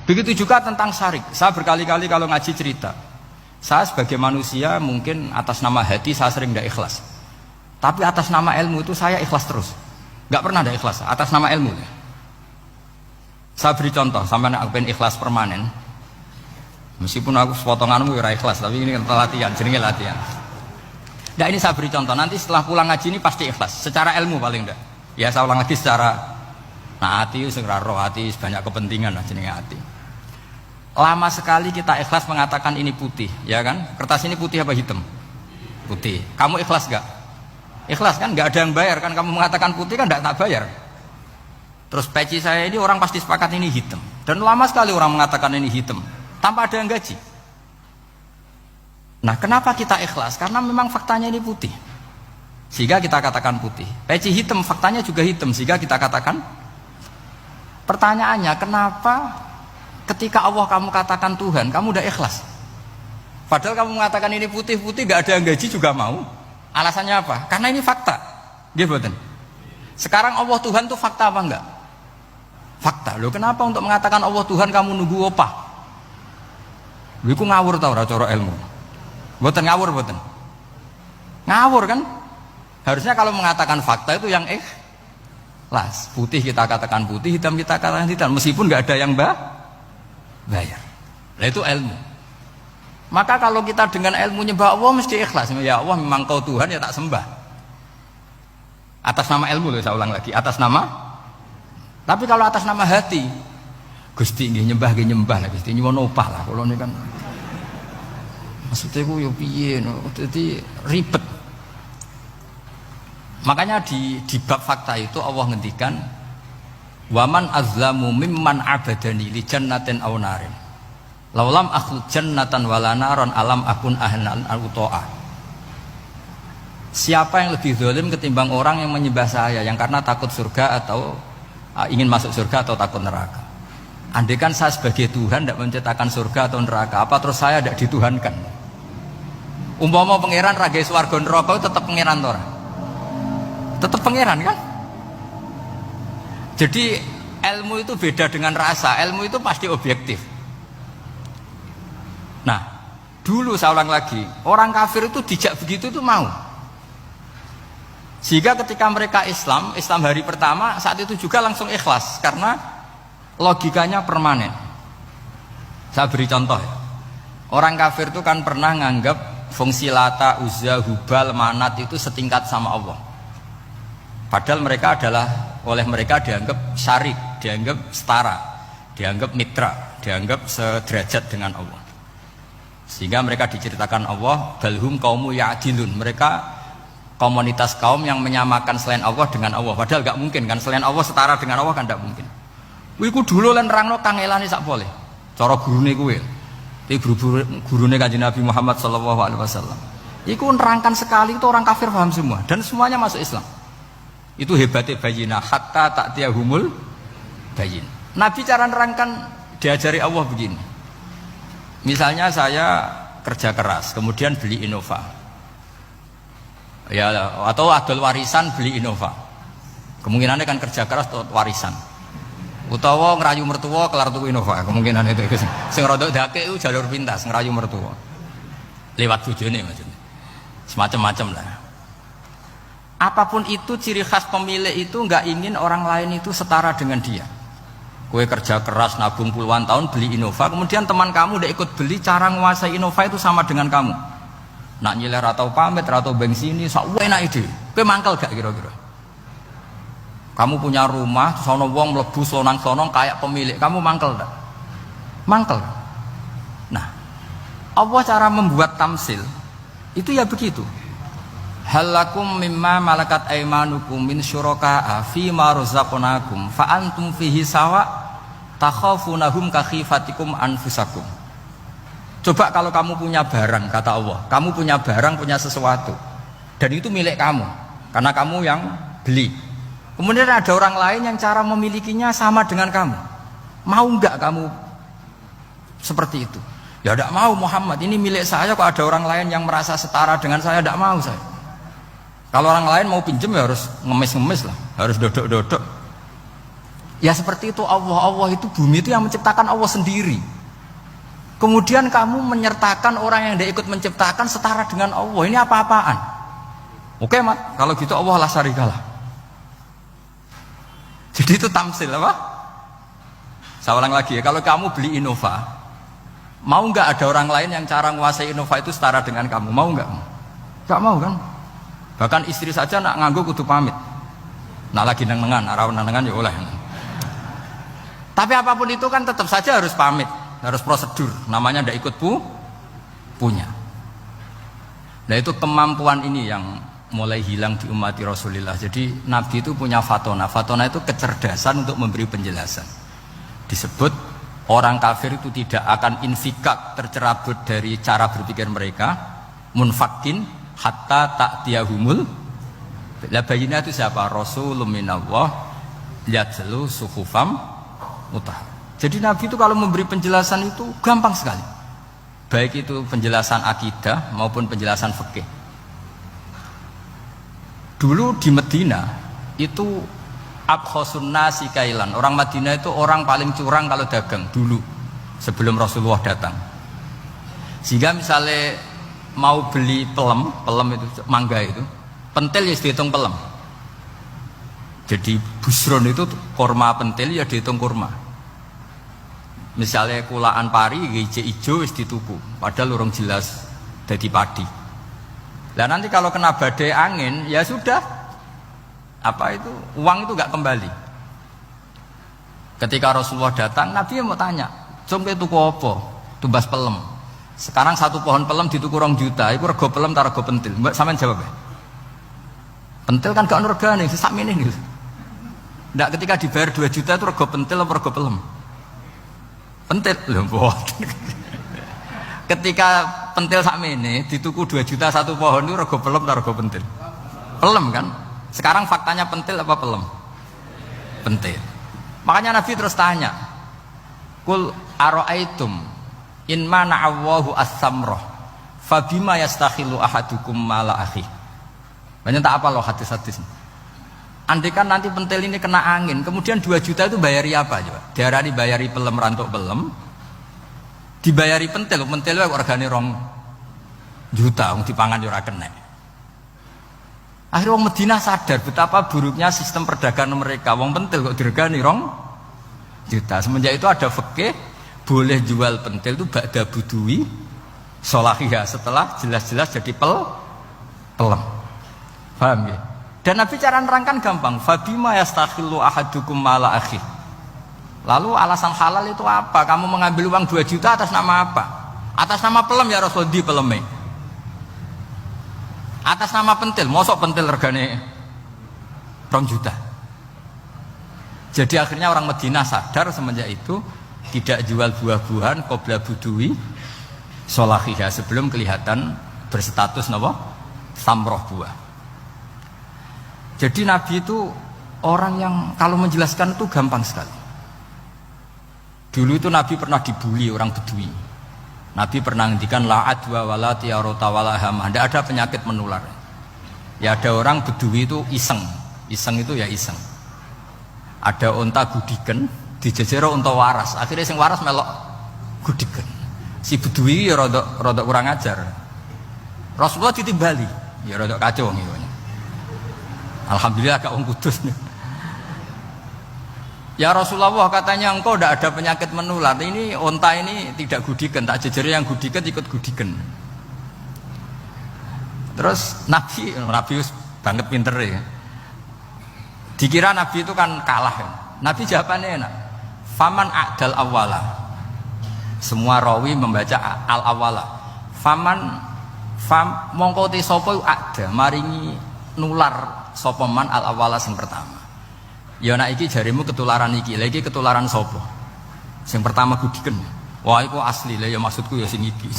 Begitu juga tentang syirik. Saya berkali-kali kalau ngaji cerita, saya sebagai manusia mungkin atas nama hati saya sering tidak ikhlas, tapi atas nama ilmu itu saya ikhlas terus, nggak pernah ada ikhlas atas nama ilmu. Saya beri contoh, sampai aku pengen ikhlas permanen, meskipun aku sepotonganmu ya ikhlas, tapi ini latihan, jenenge latihan. Nah ini saya beri contoh, nanti setelah pulang ngaji ini pasti ikhlas, secara ilmu paling enggak. Ya saya ulang lagi secara, nah hati segera roh hati banyak kepentingan lah jenenge hati. Lama sekali kita ikhlas mengatakan ini putih, ya kan? Kertas ini putih apa hitam? Putih. Kamu ikhlas gak? Ikhlas kan? Gak ada yang bayar kan? Kamu mengatakan putih kan gak tak bayar. Terus peci saya ini orang pasti sepakat ini hitam. Dan lama sekali orang mengatakan ini hitam tanpa ada yang gaji. Nah kenapa kita ikhlas? Karena memang faktanya ini putih, sehingga kita katakan putih. Peci hitam faktanya juga hitam, sehingga kita katakan. Pertanyaannya, kenapa ketika Allah kamu katakan Tuhan, kamu udah ikhlas? Padahal kamu mengatakan ini putih-putih, gak ada yang gaji juga mau. Alasannya apa? Karena ini fakta. Gitu. Sekarang Allah Tuhan itu fakta apa enggak? Fakta. Loh kenapa untuk mengatakan Allah Tuhan kamu nunggu opah? Lho iku ngawur tau ora cara ilmu. Mboten ngawur mboten. Ngawur kan? Harusnya kalau mengatakan fakta itu yang ikhlas. Putih kita katakan putih, hitam kita katakan hitam, meskipun nggak ada yang bayar. Nah itu ilmu. Maka kalau kita dengan ilmu nyembah Allah mesti ikhlas. Ya Allah memang kau Tuhan ya tak sembah. Atas nama ilmu loh, saya ulang lagi, atas nama. Tapi kalau atas nama hati, Gusti nggih nyembah lah, Gusti nyuwun opah lah kula niku kan. Maksudnya ku yo piye no, dadi ribet. Makanya di bab fakta itu Allah ngendikan waman azlamu mimman abadani li jannatin aw narin. Laulam akhlu jannatan wala naron alam akun ahlan al-uto'ah. Siapa yang lebih zalim ketimbang orang yang menyembah saya yang karena takut surga atau ingin masuk surga atau takut neraka. Andai kan saya sebagai Tuhan tidak menciptakan surga atau neraka, apa terus saya tidak dituhankan? Umpama pangeran ragai swarga neraka itu tetap pangeran tora, tetap pangeran kan? Jadi ilmu itu beda dengan rasa, ilmu itu pasti objektif. Nah dulu saya ulang lagi, orang kafir itu dijak begitu itu mau. Sehingga ketika mereka Islam hari pertama saat itu juga langsung ikhlas karena logikanya permanen. Saya beri contoh ya. Orang kafir itu kan pernah nganggap fungsi Lata, Uzza, Hubal, Manat itu setingkat sama Allah. Padahal mereka oleh mereka dianggap syarik, dianggap setara, dianggap mitra, dianggap sederajat dengan Allah. Sehingga mereka diceritakan Allah balhum qaumu ya'dilun. Mereka komunitas kaum yang menyamakan selain Allah dengan Allah, padahal gak mungkin kan, selain Allah setara dengan Allah kan gak mungkin. Iku dulu lan nerangno kangelane sak boleh cara gurune kuwi. Iki gurune Kanjeng Nabi Muhammad sallallahu alaihi wasallam. Iku nerangkan sekali itu orang kafir paham semua dan semuanya masuk Islam. Itu hebatnya bayina hatta ta'tiyahumul bayin. Nabi cara nerangkan diajari Allah begini. Misalnya saya kerja keras, kemudian beli Innova. Ya, atau adol warisan beli Innova. Kemungkinannya kan kerja keras atau warisan. Utawa ngerayu mertua kelar tuku Innova, kemungkinan itu. Sing rodok dake itu jalur pintas ngerayu mertua. Lewat bojone maksudnya. Semacam-macam lah. Apapun itu ciri khas pemilik itu nggak ingin orang lain itu setara dengan dia. Kue kerja keras nabung puluhan tahun beli Innova, kemudian teman kamu udah ikut beli, cara menguasai Innova itu sama dengan kamu. Nak nyiler atau pamit atau bengsini, sak enak ide. Kowe mangkel gak kira-kira? Kamu punya rumah, sono wong mlebu sonang-sonong kayak pemilik, kamu mangkel gak? Mangkel. Nah, Allah cara membuat tamsil itu ya begitu. Halakum mimma malakat aimanukum min syuraka'a fi ma razaqnakum fa antum fihi sawa takhafunahum ka khifatikum anfusakum. Coba kalau kamu punya barang, kata Allah, kamu punya barang, punya sesuatu dan itu milik kamu karena kamu yang beli. Kemudian ada orang lain yang cara memilikinya sama dengan kamu. Mau enggak kamu seperti itu? Ya tidak mau Muhammad, ini milik saya kok ada orang lain yang merasa setara dengan saya, tidak mau saya. Kalau orang lain mau pinjam ya harus ngemis-ngemis lah, harus dodok-dodok. Ya seperti itu Allah itu bumi itu yang menciptakan Allah sendiri. Kemudian kamu menyertakan orang yang tidak ikut menciptakan setara dengan Allah. Ini apa-apaan? Oke mat, kalau gitu Allah la syarikalah. Jadi itu tamsil apa? Saya ulang lagi ya, kalau kamu beli Innova, mau nggak ada orang lain yang cara menguasai Innova itu setara dengan kamu? Mau nggak? Nggak mau kan? Bahkan istri saja nak nganggu kudu pamit. Nak lagi nengan, arah nengan ya oleh. Tapi apapun itu kan tetap saja harus pamit, harus prosedur. Namanya ndak ikut punya. Nah itu kemampuan ini yang mulai hilang di umat Rasulullah. Jadi Nabi itu punya fatona. Fatona itu kecerdasan untuk memberi penjelasan. Disebut orang kafir itu tidak akan infikak, tercerabut dari cara berpikir mereka. Munfakin hatta ta'tiyahumul. La bayina itu siapa? Rasulun minallah yatlu suhufam mutahhar. Jadi Nabi itu kalau memberi penjelasan itu gampang sekali. Baik itu penjelasan akidah maupun penjelasan fikih. Dulu di Medina itu abkhasun nasi kailan. Orang Madinah itu orang paling curang kalau dagang dulu sebelum Rasulullah datang. Sehingga misalnya mau beli pelem itu mangga itu, pentil ya dihitung pelem. Jadi busron itu kurma pentil ya dihitung kurma. Misalnya kulaan pari hijau wis dituku, padahal urung jelas jadi padi. Nah nanti kalau kena badai angin ya sudah, apa itu uang itu nggak kembali. Ketika Rasulullah datang, Nabi mau tanya, "Cung tuku apa?" Tumbas pelem. Sekarang satu pohon pelem dituku 2 juta, itu rego pelem tar rego pentil. Mbak sampean jawab ya? Pentil kan gak regane, sak meneh niku. Ndak ketika dibayar 2 juta itu rego pentil apa rego pelem? Pentil lho mboten. Ketika pentil sak meneh dituku 2 juta satu pohon itu rego pelem atau rego pentil? Pelem kan? Sekarang faktanya pentil apa pelem? Pentil. Makanya Nabi terus tanya, "Qul ara'aitum in mana'allahu as-samrah fabima yastakhilu ahadukum mala akhi." Banyak tak apa loh hadis-hadis. Andai kan nanti pentil ini kena angin, kemudian 2 juta itu bayari apa coba? Diarani bayari pelem rantuk pelem, dibayari pentil itu regane 2 juta, wong dipangan yo ora kena. Akhirnya wong Madinah sadar betapa buruknya sistem perdagangan mereka. Wong pentil kok diregani 2 juta. Semenjak itu ada fikih boleh jual pentil itu ba'da budui sholahiyah, setelah jelas-jelas jadi pelem. Paham ya? Dan Nabi cara nerangkan gampang. Fabima yastakhillu ahadukum mala akhi. Lalu alasan halal itu apa? Kamu mengambil uang 2 juta atas nama apa? Atas nama pelem ya Rasul di peleme. Atas nama pentil, mosok pentil regane 2 juta. Jadi akhirnya orang Madinah sadar semenjak itu tidak jual buah-buahan qobla budui sholahiyah, sebelum kelihatan berstatus napa? Samroh buah. Jadi Nabi itu orang yang kalau menjelaskan itu gampang sekali. Dulu itu Nabi pernah dibully orang Bedui. Nabi pernah ngendikan la adwa wala tiarota wala hama. Tidak ada penyakit menular. Ya ada orang Bedui itu iseng. Iseng itu ya iseng. Ada unta gudiken, dijejero unta waras. Akhirnya sing waras melok gudiken. Si Bedui ya rodok kurang ajar. Rasulullah ditimbali. Ya rodok kacau ngene. Alhamdulillah gak wong kudus nih. Ya Rasulullah katanya engkau tidak ada penyakit menular. Ini onta ini tidak gudikan, tak jejeri yang gudikan ikut gudikan. Terus Nabi banget pinter ya. Dikira Nabi itu kan kalah ya. Nabi jawabannya enak. Faman a'dal awala. Semua rawi membaca al awala. Mongko te sapa ada maringi nular sopoman al awala sing pertama. Ya nak iki jarimu ketularan iki, lagi ketularan sopo. Sing pertama gudiken. Wah iku asli lah ya maksudku ya sing iki.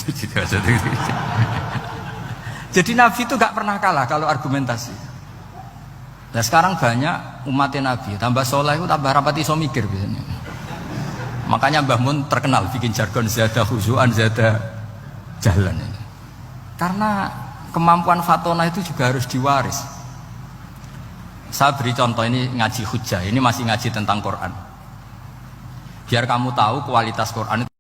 Jadi Nabi itu gak pernah kalah kalau argumentasi. Nah sekarang banyak umatnya Nabi tambah soleh itu tambah rapati iso mikir biasanya. Makanya Mbah Mun terkenal bikin jargon zada khusyuan zada jalan ini. Karena kemampuan fatona itu juga harus diwaris. Saya beri contoh ini ngaji hujjah, ini masih ngaji tentang Quran. biar kamu tahu kualitas Quran itu